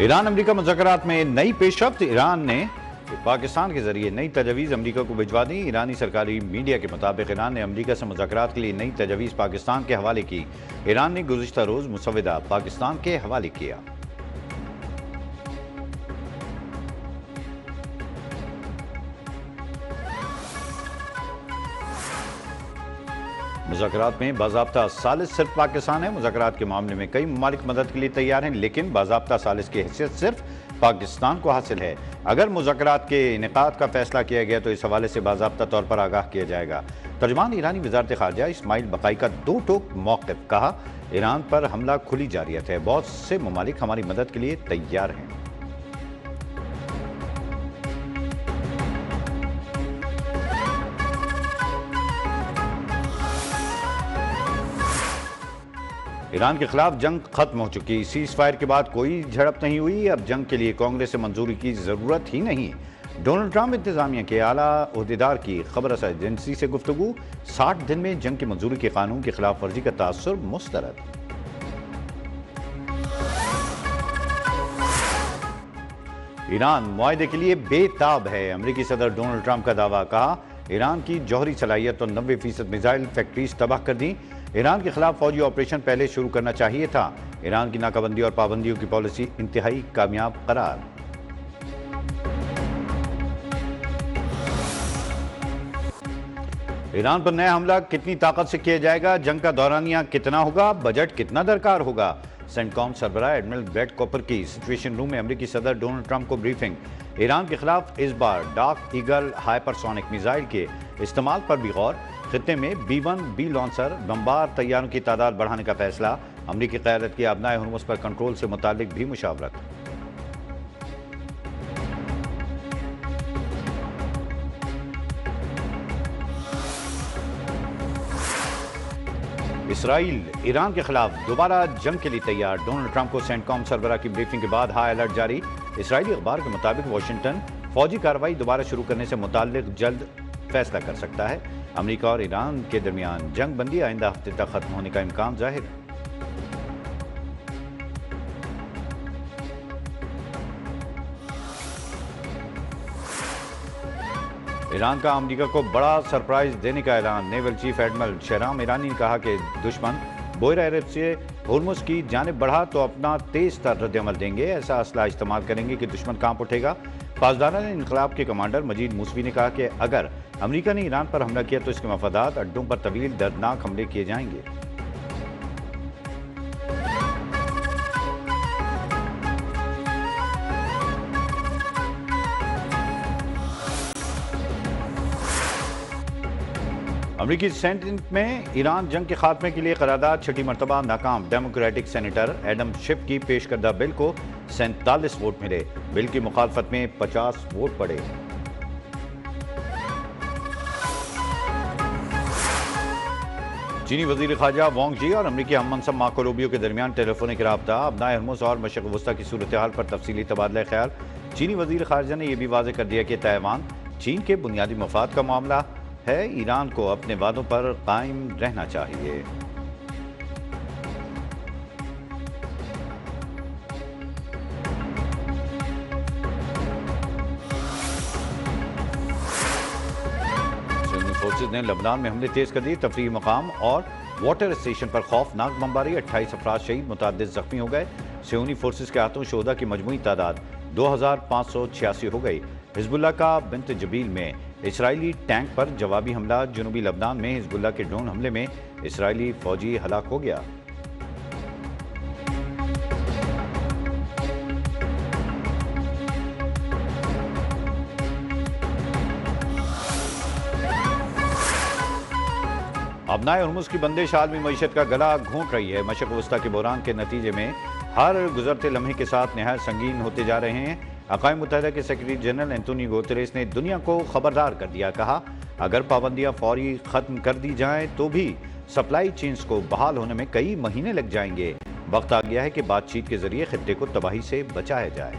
Iran America मुज़ाकरात में नई पेशरफ्त। Iran ने पाकिस्तान के जरिए नई तजवीज़ अमेरिका को भिजवा दी। ईरानी सरकारी मीडिया के मुताबिक ईरान ने अमेरिका से मुज़ाकरात के लिए नई तजवीज़ पाकिस्तान के हवाले की। ईरान ने गुज़िश्ता रोज़ मुसवदा पाकिस्तान के हवाले किया। मुज़ाकरात में बाज़ाब्ता सालिस सिर्फ पाकिस्तान है। मुज़ाकरात के मामले में कई ममालिक मदद के लिए तैयार हैं, लेकिन बाज़ाब्ता सालिस की हैसियत सिर्फ पाकिस्तान को हासिल है। अगर मुज़ाकरात के इनेकाद का फैसला किया गया तो इस हवाले से बाज़ाब्ता तौर पर आगाह किया जाएगा। तर्जुमान ईरानी वज़ारत ख़ारजा इस्माइल बक़ाई का दो टोक मौक़िफ़। कहा, ईरान पर हमला खुली जारियत है, बहुत से ममालिक हमारी मदद के लिए तैयार हैं। ईरान के खिलाफ जंग खत्म हो चुकी। सीज फायर के बाद कोई झड़प नहीं हुई। अब जंग के लिए कांग्रेस से मंजूरी की जरूरत ही नहीं। डोनाल्ड ट्रंप इंतजामिया के आला ओहदेदार की खबर रसा एजेंसी से गुफ्तगू। 60 दिन में जंग की मंजूरी के कानून की खिलाफ वर्जी का तासुर मुस्तरद। ईरान मुआहदे के लिए बेताब है। अमेरिकी सदर डोनाल्ड ट्रंप का दावा। कहा, ईरान की जौहरी सलाहियत और 90% मिसाइल फैक्ट्रीज तबाह कर दी। ईरान के खिलाफ फौजी ऑपरेशन पहले शुरू करना चाहिए था। ईरान की नाकाबंदी और पाबंदियों की पॉलिसी इंतहाई कामयाब करार। ईरान पर नया हमला कितनी ताकत से किया जाएगा? जंग का दौरानिया कितना होगा? बजट कितना दरकार होगा? सेंटकॉम सरबराह एडमिरल ब्रेट कॉपर की सिचुएशन रूम में अमेरिकी सदर डोनाल्ड ट्रंप को ब्रीफिंग। ईरान के खिलाफ इस बार डार्क ईगल हाइपरसोनिक मिसाइल के इस्तेमाल पर भी गौर। खित्ते में B-1B लॉन्चर बमबार तैयारों की तादाद बढ़ाने का फैसला। अमेरिकी क़यादत की अबनाए हुर्मुज़ पर कंट्रोल से मुताल्लिक भी मुशावरत। इसराइल ईरान के खिलाफ दोबारा जंग के लिए तैयार। डोनाल्ड ट्रंप को सेंटकॉम सरबराह की ब्रीफिंग के बाद हाई अलर्ट जारी। इसराइली अखबार के मुताबिक वाशिंगटन फौजी कार्रवाई दोबारा शुरू करने से मुताल्लिक जल्द फैसला कर सकता है। अमेरिका और ईरान के दरमियान जंग बंदी आइंदा हफ्ते तक खत्म होने का इम्कान जाहिर है। ईरान का अमेरिका को बड़ा सरप्राइज देने का ऐलान। नेवल चीफ एडमिरल शहराम ईरानी ने कहा कि दुश्मन बोइरा अरब से हुर्मुज़ की जानिब बढ़ा तो अपना तेज तर रद्द-ए-अमल देंगे। ऐसा असला इस्तेमाल करेंगे कि दुश्मन कांप उठेगा। पासदारान इनकलाब के कमांडर मजीद मूसवी ने कहा कि अगर अमेरिका ने ईरान पर हमला किया तो इसके मफादात अड्डों पर तवील दर्दनाक हमले किए जाएंगे। अमेरिकी सेनेट में ईरान जंग के खात्मे के लिए करारदाद छठी मरतबा नाकाम। डेमोक्रेटिक सेनेटर एडम शिफ की पेश करदा बिल को 47 वोट मिले। बिल की मुखालफत में 50 वोट पड़े। चीनी वजीर खारजा वांग जी और अमेरिकी हम मनसब मार्को रूबियो के दरमियान टेलीफोनिक राब्ता। अबनाए हुर्मुज़ और मशरिक़ वस्ता की सूरत हाल पर तफसीली तबादला ख्याल। चीनी वजीर खारजा ने यह भी वाज़ेह कर दिया कि ताइवान चीन के बुनियादी मफाद का मामला है। ईरान को अपने वादों पर कायम रहना चाहिए। फोर्सेज ने लबनान में हमले तेज कर दिए। तफरीही मकाम और वाटर स्टेशन पर खौफनाक बमबारी। 28 अफराद शहीद, मुतअद्दिद जख्मी हो गए। सियोनी फोर्सेज के हाथों शोहदा की मजमूई तादाद 2586 हो गई। हिजबुल्लाह का बिंत जबील में इसराइली टैंक पर जवाबी हमला। जनूबी लबनान में हिजबुल्लाह के ड्रोन हमले में इसराइली फौजी हलाक हो गया। अबनाए हुर्मुज़ की बंदिश आलमी मईशत का गला घोंट रही है। मशरिक़ वस्ता के बहरान के नतीजे में हर गुजरते लम्हे के साथ नहायत संगीन होते जा रहे हैं। अक़वाम मुत्तहिदा के सेक्रेटरी जनरल एंटोनियो गुतेरेस ने दुनिया को खबरदार कर दिया। कहा, अगर पाबंदियां फौरी खत्म कर दी जाएं तो भी सप्लाई चेन्स को बहाल होने में कई महीने लग जाएंगे। वक्त आ गया है कि बातचीत के जरिए खित्ते को तबाही से बचाया जाए।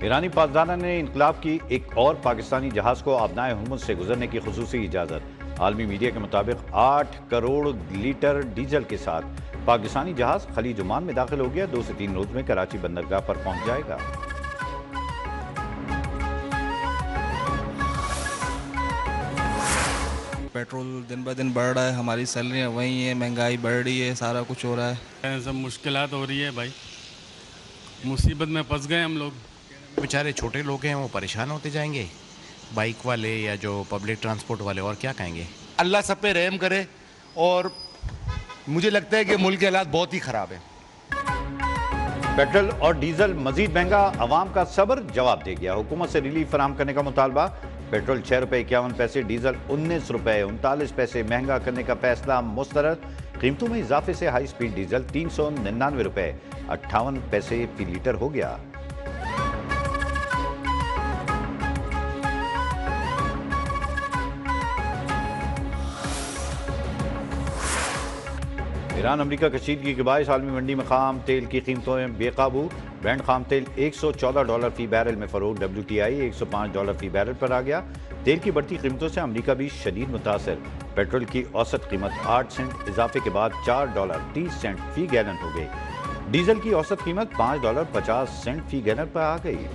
ईरानी पासदार ने इनकलाब की एक और पाकिस्तानी जहाज को आबनाए हुर्मुज से गुजरने की खुसूसी इजाज़त। आलमी मीडिया के मुताबिक 8 करोड़ लीटर डीजल के साथ पाकिस्तानी जहाज खलीज ओमान में दाखिल हो गया। 2 से 3 रोज में कराची बंदरगाह पर पहुंच जाएगा। पेट्रोल दिन ब दिन बढ़ रहा है, हमारी सैलरियाँ वही हैं, महंगाई बढ़ रही है, सारा कुछ हो रहा है। सब मुश्किलात हो रही है भाई, मुसीबत में फंस गए हम लोग। बेचारे छोटे लोग हैं, वो परेशान होते जाएंगे, बाइक वाले या जो पब्लिक ट्रांसपोर्ट वाले, और क्या कहेंगे। अल्लाह सब पे रहम करे। और मुझे लगता है कि मुल्क के हालात बहुत ही ख़राब है। पेट्रोल और डीजल मजीद महंगा, अवाम का सब्र जवाब दे गया। हुकूमत से रिलीफ फराहम करने का मुतालबा। पेट्रोल 6 रुपये 51 पैसे, डीजल 19 रुपये 39 पैसे महंगा करने का फैसला मुस्तरद। कीमतों में इजाफे से हाई स्पीड डीजल 399 रुपये 58 पैसे फी लीटर हो गया। ईरान अमरीका कशीदगी के बायस आलमी मंडी में खाम तेल की कीमतों में बेकाबू। ब्रेंट खाम तेल $114 फी बैरल में फरोख्त, WTI $105 फी बैरल पर आ गया। तेल की बढ़ती कीमतों से अमरीका भी शदीद मुतासर। पेट्रोल की औसत कीमत 8 सेंट इजाफे के बाद $4.30 फी गैलन हो गई। डीजल की औसत कीमत $5.50 फी गैलन पर आ गई।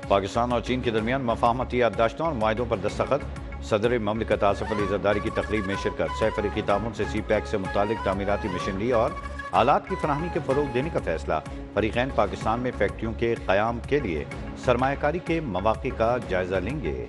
पाकिस्तान और चीन के दरमियान मफाहमती याददाश्तों और माहिदों पर दस्तखत। सदर ममलिकत आसिफ अली जरदारी की तकरीब में शिरकत। सैफरीकी तामुन से CPEC से मुतालिक तामीराती मशीनरी और आलात की फराहमी के फरोग देने का फैसला। फरीकैन पाकिस्तान में फैक्ट्रियों के क़याम के लिए सरमायाकारी के मौक़े का जायजा लेंगे।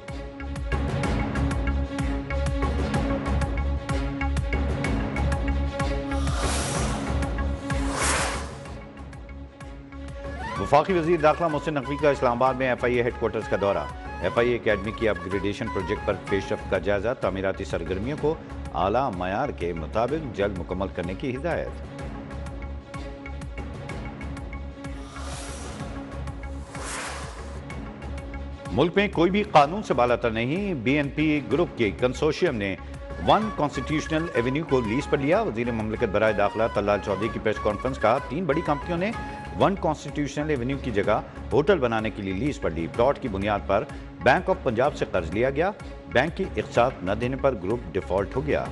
वफाकी वज़ीर दाखिला मोहसिन नकवी का इस्लामाबाद में FIA हेडक्वार्टर्स का दौरा। FIA अकेडमी की अपग्रेडेशन प्रोजेक्ट पर पेशरफ्त का जायजा। तामीराती सरगर्मियों को आला मयार के मुताबिक जल्द मुकम्मल करने की हिदायत। मुल्क में कोई भी कानून से बालातर नहीं। BNP ग्रुप के कंसोर्शियम ने 1 कॉन्स्टिट्यूशनल एवेन्यू को लीज पर लिया। वजीर ममलिकत बराए दाखिला तल्लाल चौधरी की प्रेस कॉन्फ्रेंस का 3 बड़ी कंपनियों ने 1 कॉन्स्टिट्यूशनल एवेन्यू की जगह होटल बनाने के लिए लीज पर ली। प्लॉट की बुनियाद पर बैंक ऑफ पंजाब से कर्ज लिया गया। बैंक की इख्तिसात न देने पर ग्रुप डिफॉल्ट हो गया।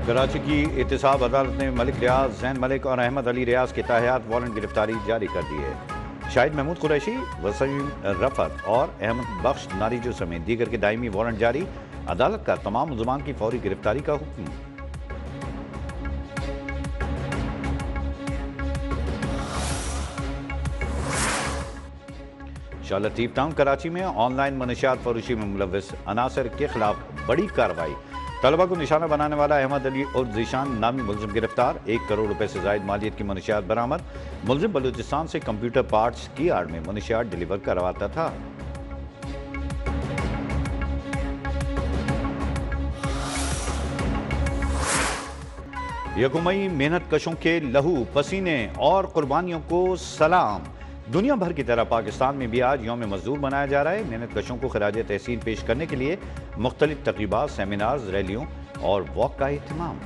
कराची की एहतसाब अदालत ने मलिक रियाज, जैन मलिक और अहमद अली रियाज के ताहियात वारंट गिरफ्तारी जारी कर दी है। शाहिद महमूद कुरैशी, वसीम रफत और अहमद बख्श नारिजो समेत दीगर के दायमी वारंट जारी। अदालत का तमाम मुल्ज़मान की फौरी गिरफ्तारी का हुक्म। शाह लतीफ टाउन कराची में ऑनलाइन मनशियात फरोशी में मुलव्वस अनासर के खिलाफ बड़ी कार्रवाई। तलबा को निशाना बनाने वाला अहमद अली और जीशान नामी मुलजिम गिरफ्तार। 1 करोड़ रुपए से जायद मालियत की मनशियात बरामद। मुलजिम बलूचिस्तान से कंप्यूटर पार्ट्स की आड़ में मनशियात डिलीवर करवाता था। यकुमई मेहनत कशों के लहू, पसीने और कुर्बानियों को सलाम। दुनिया भर की तरह पाकिस्तान में भी आज यौम मजदूर मनाया जा रहा है। मेहनत कशों को खराज तहसीन पेश करने के लिए मुख्तलिफ तकरीबात, सेमिनार्स, रैलियों और वॉक का एहतमाम।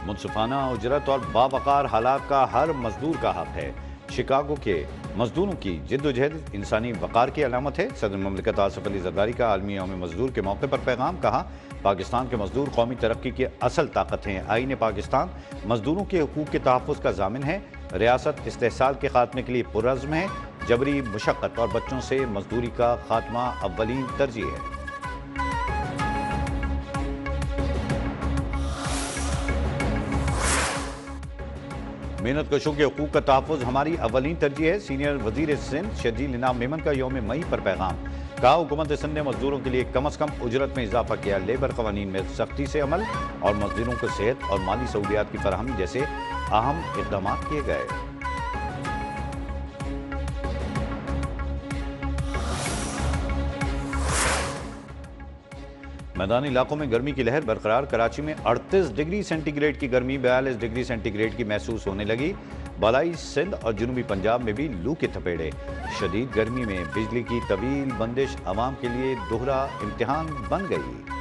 मुनसिफाना उजरत और बावकार हालात का हर मजदूर का हक है। शिकागो के मजदूरों की जिद्दोजहद इंसानी वक़ार की अलामत है। सदर ममलिकत आसिफ अली जरदारी का आलमी यौम मजदूर के मौके पर पैगाम। कहा, पाकिस्तान के मजदूर कौमी तरक्की की असल ताकत हैं। आईन पाकिस्तान मजदूरों के हकूक़ के तहफ़्फ़ुज़ का ज़ामिन है। रियासत इस्तेहसाल के खात्मे के लिए पुरज़्म है। जबरी मुशक्क़त और बच्चों से मजदूरी का खात्मा अव्वलीन तरजीह है। मेहनत कशों के हकूक़ का तहफ़्फ़ुज़ हमारी अव्वलीन तरजीह है। सीनियर वज़ीर सिंध शजील इनाम मेमन का यौम मई पर पैगाम। कहा, हुकूमत सिंध ने मजदूरों के लिए कम अज़ कम उजरत में इजाफा किया। लेबर क़वानीन में सख्ती से अमल और मजदूरों को सेहत और माली सहूलियात की फराहमी जैसे अहम इक़दाम किए गए। मैदानी इलाकों में गर्मी की लहर बरकरार। कराची में 38 डिग्री सेंटीग्रेड की गर्मी 42 डिग्री सेंटीग्रेड की महसूस होने लगी। बालाई सिंध और जनूबी पंजाब में भी लू के थपेड़े। शदीद गर्मी में बिजली की तवील बंदिश आवाम के लिए दोहरा इम्तिहान बन गई।